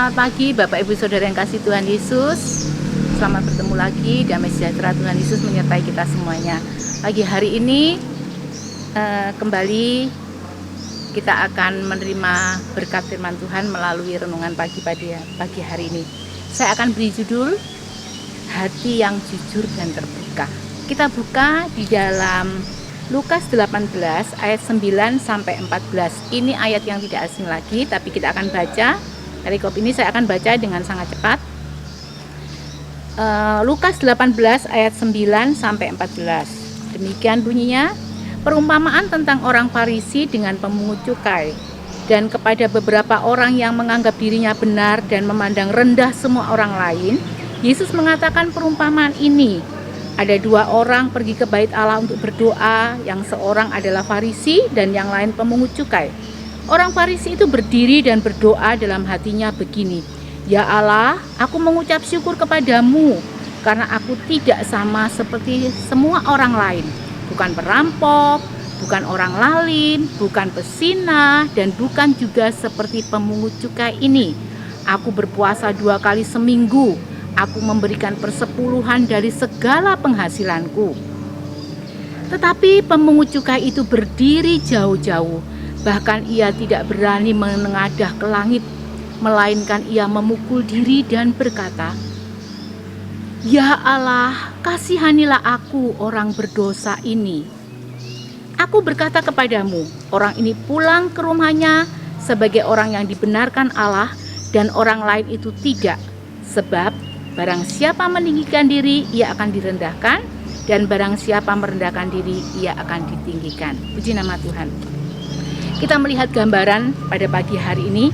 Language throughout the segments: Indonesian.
Selamat pagi Bapak Ibu Saudara yang kasih Tuhan Yesus. Selamat bertemu lagi, damai sejahtera Tuhan Yesus menyertai kita semuanya. Pagi hari ini kembali kita akan menerima berkat firman Tuhan melalui renungan pagi hari ini. Saya akan beri judul Hati yang Jujur dan Terbuka. Kita buka di dalam Lukas 18 ayat 9 sampai 14. Ini ayat yang tidak asing lagi, tapi kita akan baca. Perikop ini saya akan baca dengan sangat cepat. Lukas 18 ayat 9 sampai 14. Demikian bunyinya, perumpamaan tentang orang Farisi dengan pemungut cukai. Dan kepada beberapa orang yang menganggap dirinya benar dan memandang rendah semua orang lain, Yesus mengatakan perumpamaan ini. Ada dua orang pergi ke bait Allah untuk berdoa, yang seorang adalah Farisi dan yang lain pemungut cukai. Orang Farisi itu berdiri dan berdoa dalam hatinya begini, "Ya Allah, aku mengucap syukur kepadamu karena aku tidak sama seperti semua orang lain, bukan perampok, bukan orang lalim, bukan pezinah, dan bukan juga seperti pemungut cukai ini. Aku berpuasa 2 kali seminggu, aku memberikan persepuluhan dari segala penghasilanku." Tetapi pemungut cukai itu berdiri jauh-jauh. Bahkan ia tidak berani menengadah ke langit, melainkan ia memukul diri dan berkata, "Ya Allah, kasihanilah aku orang berdosa ini." Aku berkata kepadamu, orang ini pulang ke rumahnya sebagai orang yang dibenarkan Allah, dan orang lain itu tidak. Sebab barang siapa meninggikan diri, ia akan direndahkan, dan barang siapa merendahkan diri, ia akan ditinggikan. Puji nama Tuhan. Kita melihat gambaran pada pagi hari ini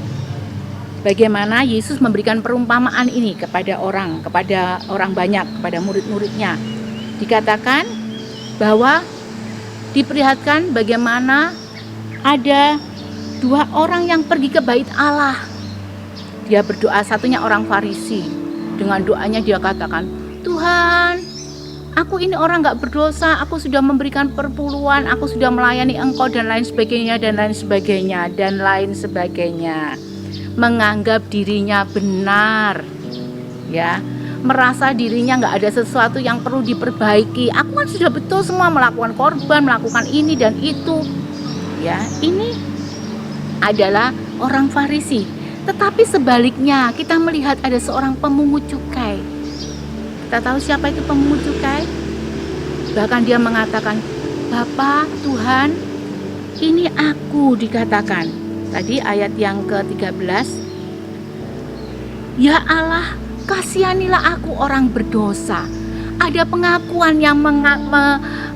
bagaimana Yesus memberikan perumpamaan ini kepada orang banyak, kepada murid-muridnya. Dikatakan bahwa diperlihatkan bagaimana ada dua orang yang pergi ke bait Allah. Dia berdoa, satunya orang Farisi. Dengan doanya dia katakan, "Tuhan, aku ini orang gak berdosa, aku sudah memberikan perpuluhan, aku sudah melayani Engkau," dan lain sebagainya, dan lain sebagainya, dan lain sebagainya. Menganggap dirinya benar, ya, merasa dirinya gak ada sesuatu yang perlu diperbaiki. Aku kan sudah betul semua, melakukan korban, melakukan ini dan itu, ya. Ini adalah orang Farisi. Tetapi sebaliknya, kita melihat ada seorang pemungut cukai. Kita tahu siapa itu pemungut cukai? Bahkan dia mengatakan, "Bapa, Tuhan, ini aku," dikatakan. Tadi ayat yang ke-13. "Ya Allah, kasihanilah aku orang berdosa." Ada pengakuan yang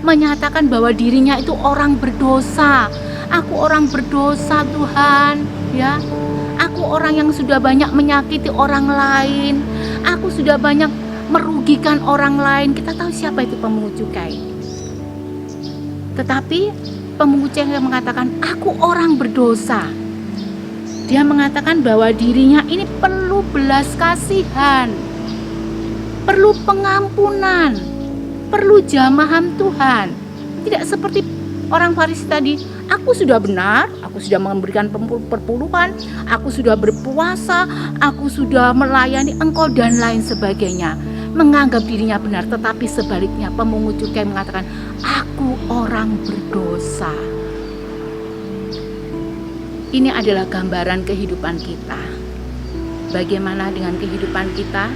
menyatakan bahwa dirinya itu orang berdosa. "Aku orang berdosa, Tuhan, ya. Aku orang yang sudah banyak menyakiti orang lain. Aku sudah banyak merugikan orang lain." Kita tahu siapa itu pemungut cukai. Tetapi pemungut cukai mengatakan, "Aku orang berdosa." Dia mengatakan bahwa dirinya ini perlu belas kasihan, perlu pengampunan, perlu jamahan Tuhan. Tidak seperti orang Farisi tadi, "Aku sudah benar, aku sudah memberikan perpuluhan, aku sudah berpuasa, aku sudah melayani Engkau," dan lain sebagainya. Menganggap dirinya benar, tetapi sebaliknya pemungut cukai mengatakan, "Aku orang berdosa." Ini adalah gambaran kehidupan kita. Bagaimana dengan kehidupan kita?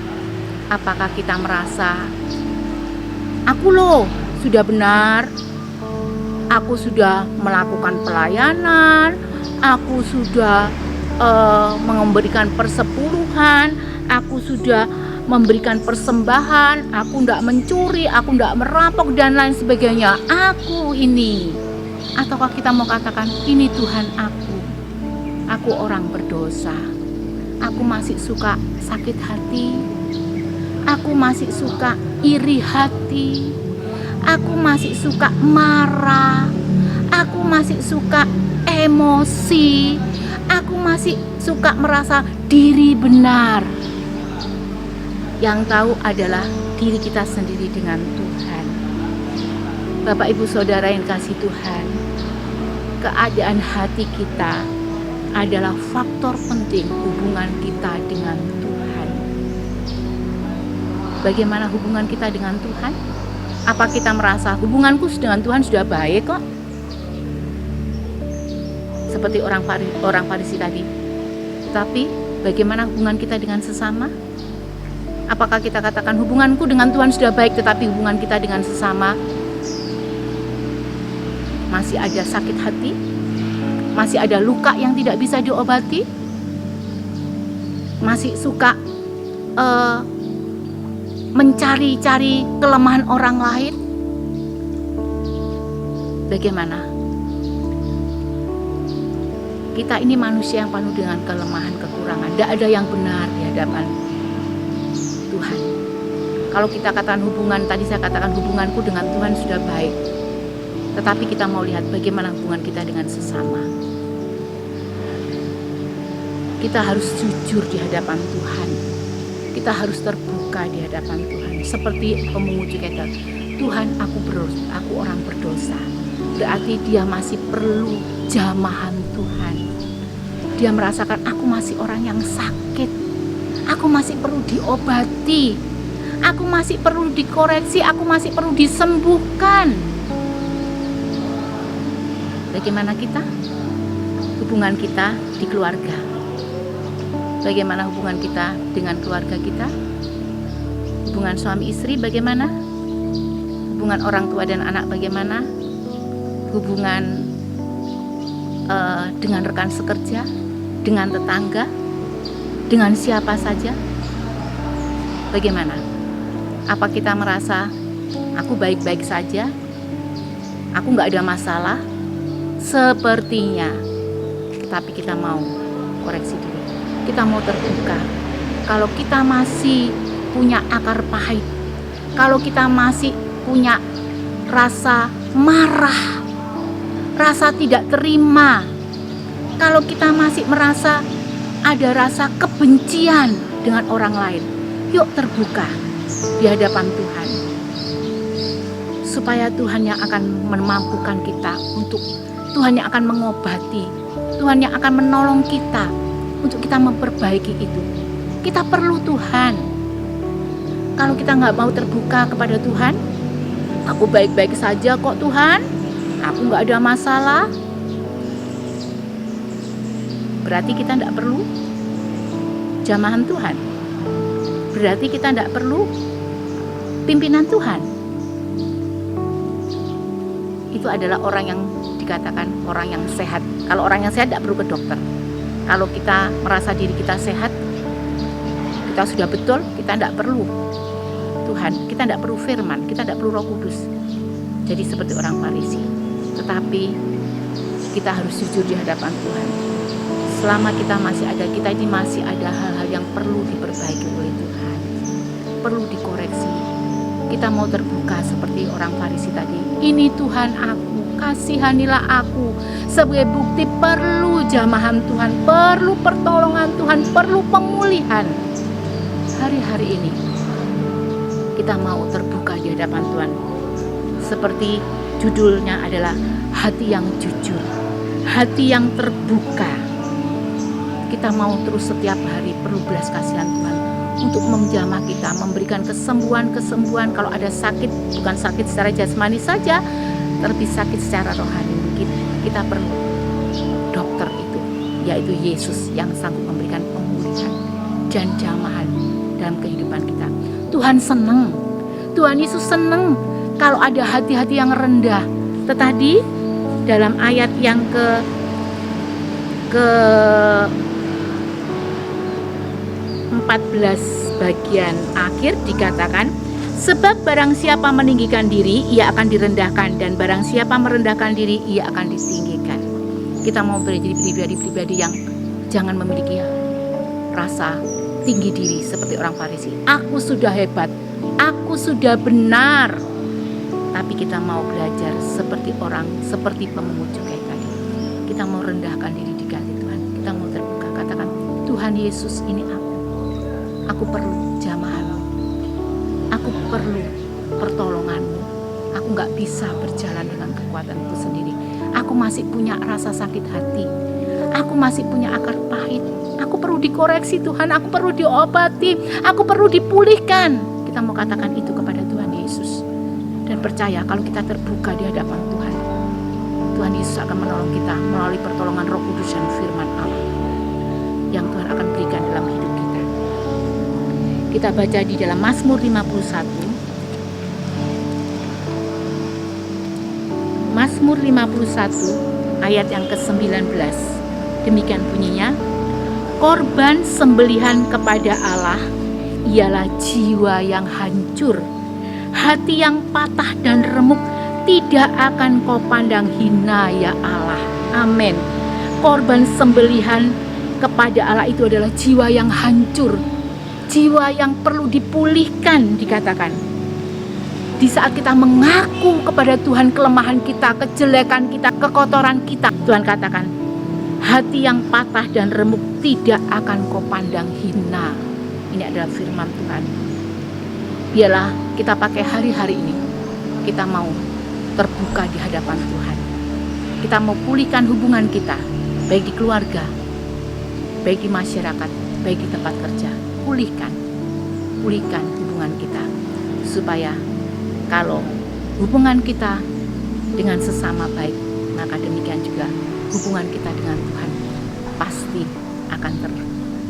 Apakah kita merasa, "Aku loh sudah benar, aku sudah melakukan pelayanan, aku sudah memberikan persepuluhan, aku sudah memberikan persembahan, aku tidak mencuri, aku tidak merampok, dan lain sebagainya. Aku ini." Ataukah kita mau katakan, "Ini Tuhan aku orang berdosa. Aku masih suka sakit hati, aku masih suka iri hati, aku masih suka marah, aku masih suka emosi, aku masih suka merasa diri benar." Yang tahu adalah diri kita sendiri dengan Tuhan. Bapak Ibu Saudara yang kasih Tuhan, keadaan hati kita adalah faktor penting hubungan kita dengan Tuhan. Bagaimana hubungan kita dengan Tuhan? Apa kita merasa hubunganku dengan Tuhan sudah baik kok? Seperti orang Farisi tadi. Tapi bagaimana hubungan kita dengan sesama? Apakah kita katakan hubunganku dengan Tuhan sudah baik, tetapi hubungan kita dengan sesama masih ada sakit hati? Masih ada luka yang tidak bisa diobati? Masih suka mencari-cari kelemahan orang lain? Bagaimana? Kita ini manusia yang penuh dengan kelemahan, kekurangan. Tidak ada yang benar di hadapan Tuhan. Kalau kita katakan hubungan, tadi saya katakan hubunganku dengan Tuhan sudah baik. Tetapi kita mau lihat bagaimana hubungan kita dengan sesama. Kita harus jujur di hadapan Tuhan. Kita harus terbuka di hadapan Tuhan. Seperti pemungut cukai, Tuhan, aku orang berdosa. Berarti dia masih perlu jamahan Tuhan. Dia merasakan aku masih orang yang sakit. Aku masih perlu diobati. Aku masih perlu dikoreksi. Aku masih perlu disembuhkan. Bagaimana kita? Hubungan kita di keluarga. Bagaimana hubungan kita dengan keluarga kita? Hubungan suami istri bagaimana? Hubungan orang tua dan anak bagaimana? Hubungan dengan rekan sekerja, dengan tetangga, dengan siapa saja? Bagaimana? Apa kita merasa aku baik-baik saja? Aku gak ada masalah? Sepertinya. Tapi kita mau koreksi diri. Kita mau terbuka. Kalau kita masih punya akar pahit, kalau kita masih punya rasa marah, rasa tidak terima, kalau kita masih merasa ada rasa kebencian dengan orang lain, yuk terbuka di hadapan Tuhan. Supaya Tuhan yang akan memampukan kita untuk, Tuhan yang akan mengobati, Tuhan yang akan menolong kita untuk kita memperbaiki itu. Kita perlu Tuhan. Kalau kita nggak mau terbuka kepada Tuhan, aku baik-baik saja kok Tuhan, aku nggak ada masalah, berarti kita tidak perlu jamahan Tuhan. Berarti kita tidak perlu pimpinan Tuhan. Itu adalah orang yang dikatakan orang yang sehat. Kalau orang yang sehat tidak perlu ke dokter. Kalau kita merasa diri kita sehat, kita sudah betul, kita tidak perlu Tuhan, kita tidak perlu firman, kita tidak perlu Roh Kudus. Jadi seperti orang Farisi. Tetapi kita harus jujur di hadapan Tuhan. Selama kita masih ada, kita ini masih ada hal-hal yang perlu diperbaiki oleh Tuhan, perlu dikoreksi. Kita mau terbuka seperti orang Farisi tadi. Ini Tuhan aku, kasihanilah aku. Sebagai bukti perlu jamahan Tuhan, perlu pertolongan Tuhan, perlu pemulihan. Hari-hari ini kita mau terbuka di hadapan Tuhan. Seperti judulnya adalah hati yang jujur, hati yang terbuka. Kita mau terus setiap hari perlu belas kasihan Tuhan untuk menjamah kita, memberikan kesembuhan-kesembuhan. Kalau ada sakit, bukan sakit secara jasmani saja, tapi sakit secara rohani. Kita perlu dokter itu, yaitu Yesus yang sanggup memberikan pemulihan dan jamahan dalam kehidupan kita. Tuhan senang, Tuhan Yesus senang kalau ada hati-hati yang rendah. Tadi dalam ayat yang ke 14 bagian akhir dikatakan, sebab barang siapa meninggikan diri, ia akan direndahkan, dan barang siapa merendahkan diri, ia akan ditinggikan. Kita mau menjadi pribadi-pribadi yang jangan memiliki rasa tinggi diri seperti orang Farisi. Aku sudah hebat, aku sudah benar. Tapi kita mau belajar seperti pemungut cukai tadi. Kita mau rendahkan diri di hati Tuhan. Kita mau terbuka, katakan, Tuhan Yesus, ini aku perlu jamahan-Mu. Aku perlu pertolongan-Mu. Aku gak bisa berjalan dengan kekuatanku sendiri. Aku masih punya rasa sakit hati. Aku masih punya akar pahit. Aku perlu dikoreksi Tuhan, aku perlu diobati, aku perlu dipulihkan. Kita mau katakan itu kepada Tuhan Yesus. Dan percaya kalau kita terbuka di hadapan Tuhan, Tuhan Yesus akan menolong kita melalui pertolongan Roh Kudus dan firman Allah yang Tuhan akan berikan dalam hidup kita. Kita baca di dalam Mazmur 51. Mazmur 51 ayat yang ke-19. Demikian bunyinya, korban sembelihan kepada Allah ialah jiwa yang hancur, hati yang patah dan remuk tidak akan kau pandang hina ya Allah. Amin. Korban sembelihan kepada Allah itu adalah jiwa yang hancur, jiwa yang perlu dipulihkan dikatakan. Di saat kita mengaku kepada Tuhan kelemahan kita, kejelekan kita, kekotoran kita, Tuhan katakan, hati yang patah dan remuk tidak akan kau pandang hina. Ini adalah firman Tuhan. Biarlah kita pakai hari-hari ini, kita mau terbuka di hadapan Tuhan. Kita mau pulihkan hubungan kita, baik di keluarga, baik di masyarakat, baik di tempat kerja. Pulihkan hubungan kita, supaya kalau hubungan kita dengan sesama baik, maka demikian juga hubungan kita dengan Tuhan pasti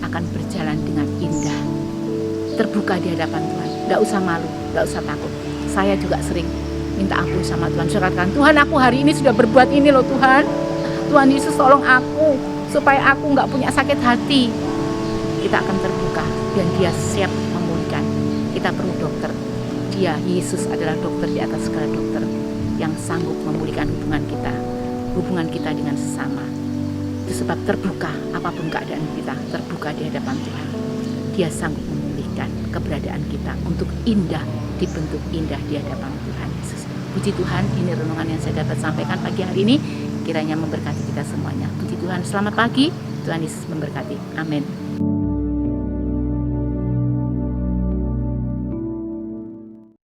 akan berjalan dengan indah. Terbuka di hadapan Tuhan, tidak usah malu, tidak usah takut. Saya juga sering minta ampun sama Tuhan. Saya katakan, Tuhan, aku hari ini sudah berbuat ini loh Tuhan. Tuhan Yesus tolong aku supaya aku nggak punya sakit hati. Kita akan terbuka dan Dia siap memulihkan. Kita perlu dokter. Dia, Yesus adalah dokter di atas segala dokter yang sanggup memulihkan hubungan kita dengan sesama. Itu sebab terbuka apapun keadaan kita, terbuka di hadapan Tuhan. Dia sanggup memulihkan keberadaan kita untuk indah, dibentuk indah di hadapan Tuhan Yesus. Puji Tuhan, ini renungan yang saya dapat sampaikan pagi hari ini, kiranya memberkati kita semuanya. Puji Tuhan, selamat pagi, Tuhan Yesus memberkati. Amin.